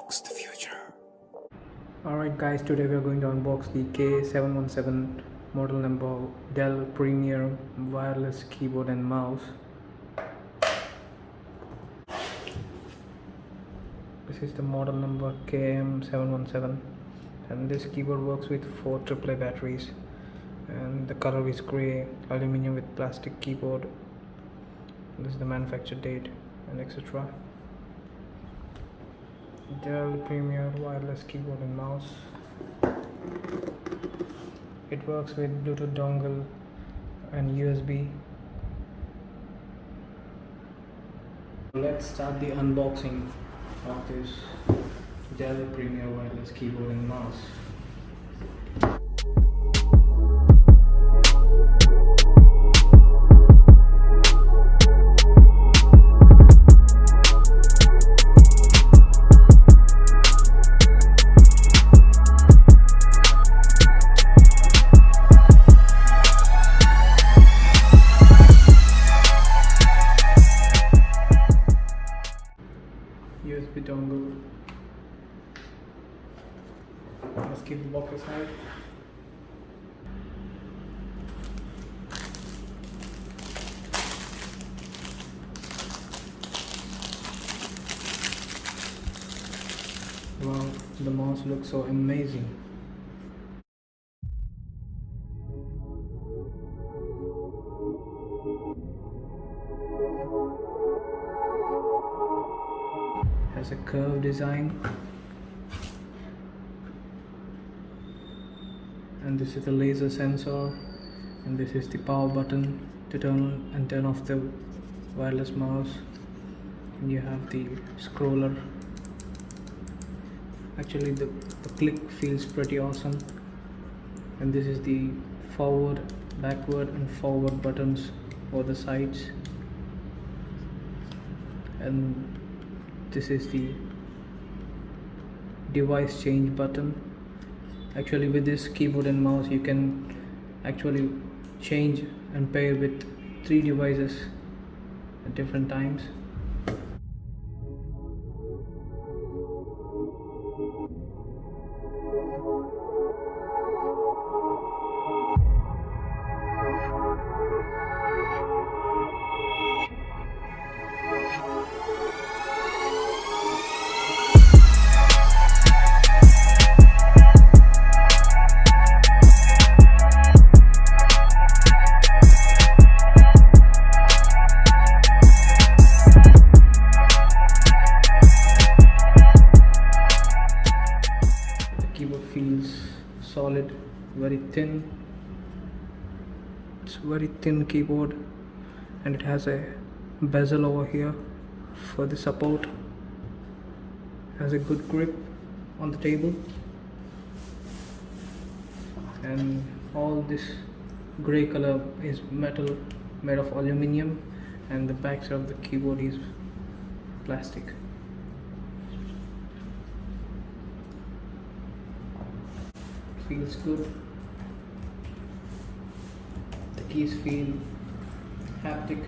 Unbox the future. Alright guys, today we are going to unbox the K717 model number Dell Premier wireless keyboard and mouse. This is the model number KM717 and this keyboard works with 4 AAA batteries and the color is grey, aluminium with plastic keyboard. This is the manufacture date and etc. Dell Premier wireless keyboard and mouse. It works with Bluetooth dongle and USB. Let's start the unboxing of this Dell Premier wireless keyboard and mouse. USB dongle. Let's keep the box aside. Wow, the mouse looks so amazing. Has a curved design, and this is the laser sensor, and this is the power button to turn and turn off the wireless mouse, and you have the scroller. Actually the click feels pretty awesome, and this is the forward, backward and forward buttons for the sides, and this is the device change button. Actually with this keyboard and mouse you can actually change and pair with 3 devices at different times. Keyboard feels solid, very thin. It's very thin keyboard, and it has a bezel over here for the support. Has a good grip on the table, and all this gray color is metal made of aluminium, and the backside of the keyboard is plastic. Feels good. The keys feel haptic,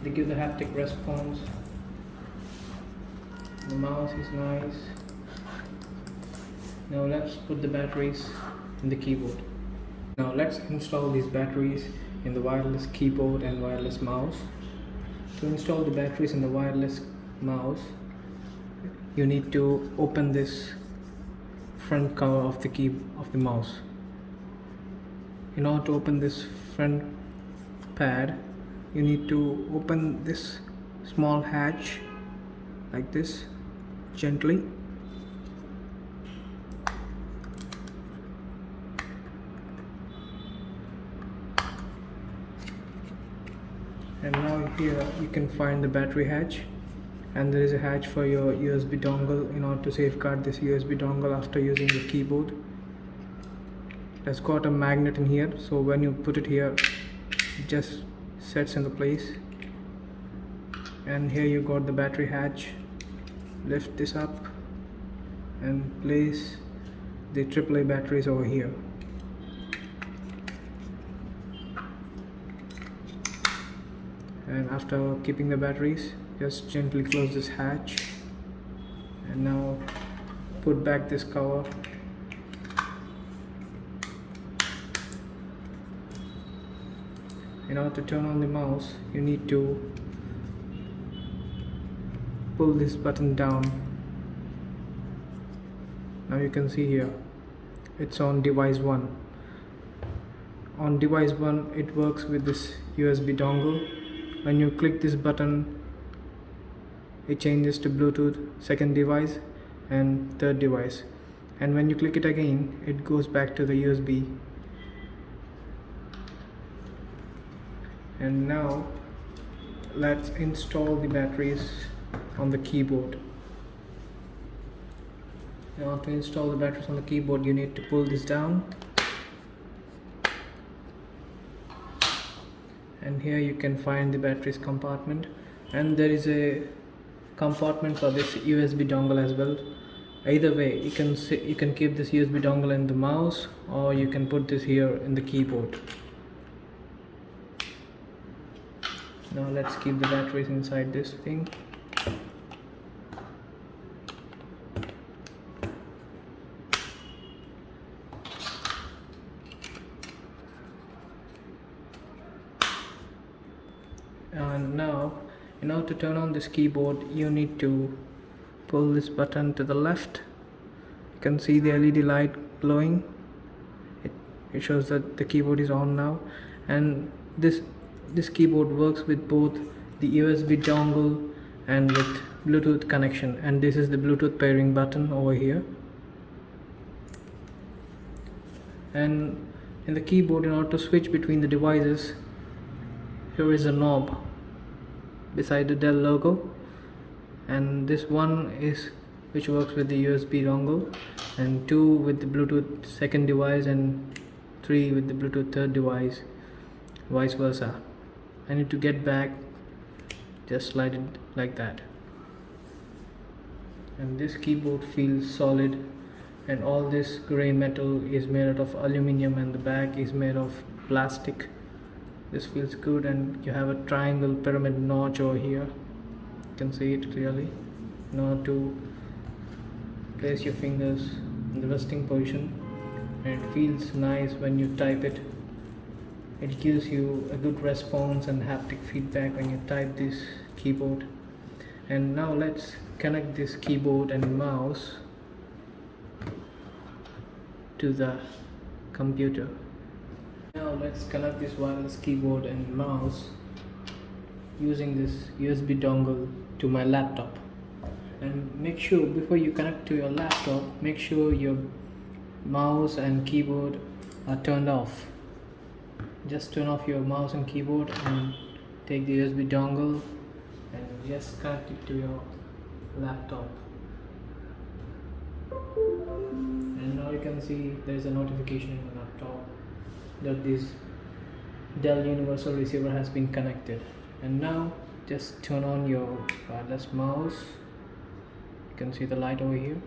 they give the haptic response. The mouse is nice. Now let's put the batteries in the keyboard. Now let's install these batteries in the wireless keyboard and wireless mouse. To install the batteries in the wireless mouse, you need to open this front cover of the mouse. In order to open this front pad, you need to open this small hatch like this gently. And now here you can find the battery hatch, and there is a hatch for your USB dongle in order to safeguard this USB dongle after using the keyboard. It has got a magnet in here, so when you put it here, it just sets into place. And here you got the battery hatch. Lift this up and place the AAA batteries over here. And after keeping the batteries, just gently close this hatch, and now put back this cover. In order to turn on the mouse, you need to pull this button down. Now you can see here it's on device 1. On device 1 it works with this USB dongle. When you click this button, it changes to Bluetooth, second device and third device, and when you click it again, it goes back to the USB. And now let's install the batteries on the keyboard. Now to install the batteries on the keyboard, you need to pull this down, and here you can find the batteries compartment, and there is a compartment for this USB dongle as well. Either way, you can keep this USB dongle in the mouse, or you can put this here in the keyboard. Now let's keep the batteries inside this thing. And now, in order to turn on this keyboard, you need to pull this button to the left. You can see the LED light glowing. It shows that the keyboard is on now, and this keyboard works with both the USB dongle and with Bluetooth connection, and this is the Bluetooth pairing button over here. And in the keyboard, in order to switch between the devices, here is a knob beside the Dell logo, and this one is which works with the USB dongle, and 2 with the Bluetooth second device, and 3 with the Bluetooth third device, vice versa. I need to get back, just slide it like that, and this keyboard feels solid, and all this gray metal is made out of aluminum, and the back is made of plastic. This feels good, and you have a triangle pyramid notch over here. You can see it clearly. Now to place your fingers in the resting position, and it feels nice when you type it. It gives you a good response and haptic feedback when you type this keyboard. And now let's connect this keyboard and mouse to the computer. Now let's connect this wireless keyboard and mouse using this USB dongle to my laptop. And make sure, before you connect to your laptop, make sure your mouse and keyboard are turned off. Just turn off your mouse and keyboard, and take the USB dongle and just connect it to your laptop. And now you can see there is a notification in the laptop that this Dell universal receiver has been connected. And now just turn on your wireless mouse. You can see the light over here,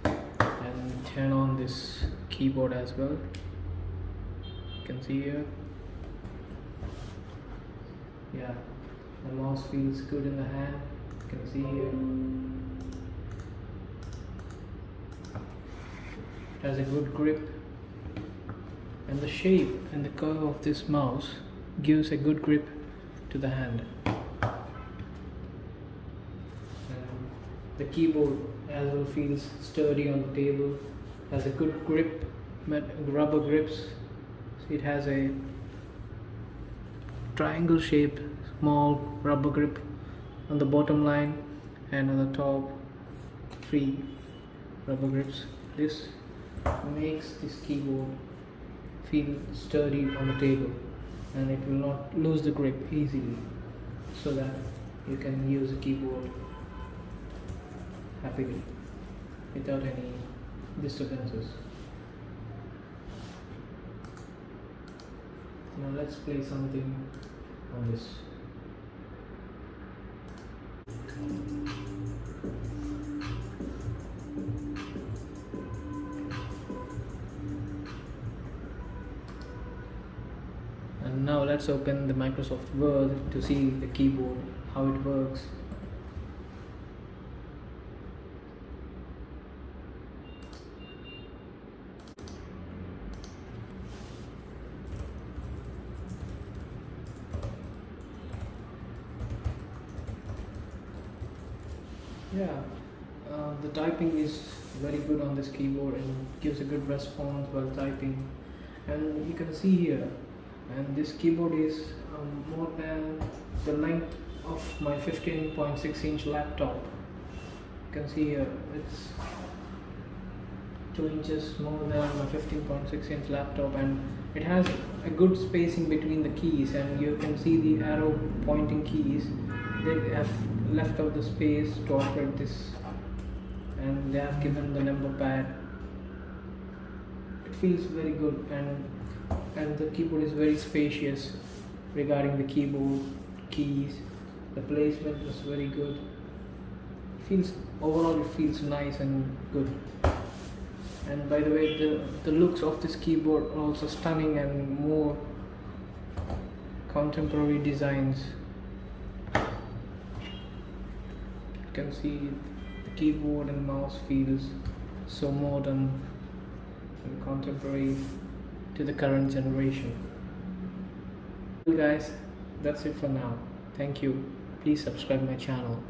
and turn on this keyboard as well. You can see here. Yeah, the mouse feels good in the hand. You can see here. It has a good grip, and the shape and the curve of this mouse gives a good grip to the hand. And the keyboard as well feels sturdy on the table, has a good grip, rubber grips. It has a triangle shaped small rubber grip on the bottom line, and on the top 3 rubber grips. This makes this keyboard feel sturdy on the table, and it will not lose the grip easily, so that you can use the keyboard happily without any disturbances. Now let's play something on this. And now let's open the Microsoft Word to see the keyboard, how it works. Yeah, the typing is very good on this keyboard and gives a good response while typing. And you can see here, and this keyboard is more than the length of my 15.6-inch laptop. You can see here it's 2 inches more than my 15.6-inch laptop, and it has a good spacing between the keys, and you can see the arrow pointing keys. They have left out the space to operate this, and they have given the number pad. It feels very good, and the keyboard is very spacious regarding the keyboard keys. The placement was very good. Overall it feels nice and good. And by the way, the looks of this keyboard are also stunning and more contemporary designs. You can see the keyboard and mouse feels so modern and contemporary to the current generation. Well guys, that's it for now. Thank you. Please subscribe my channel.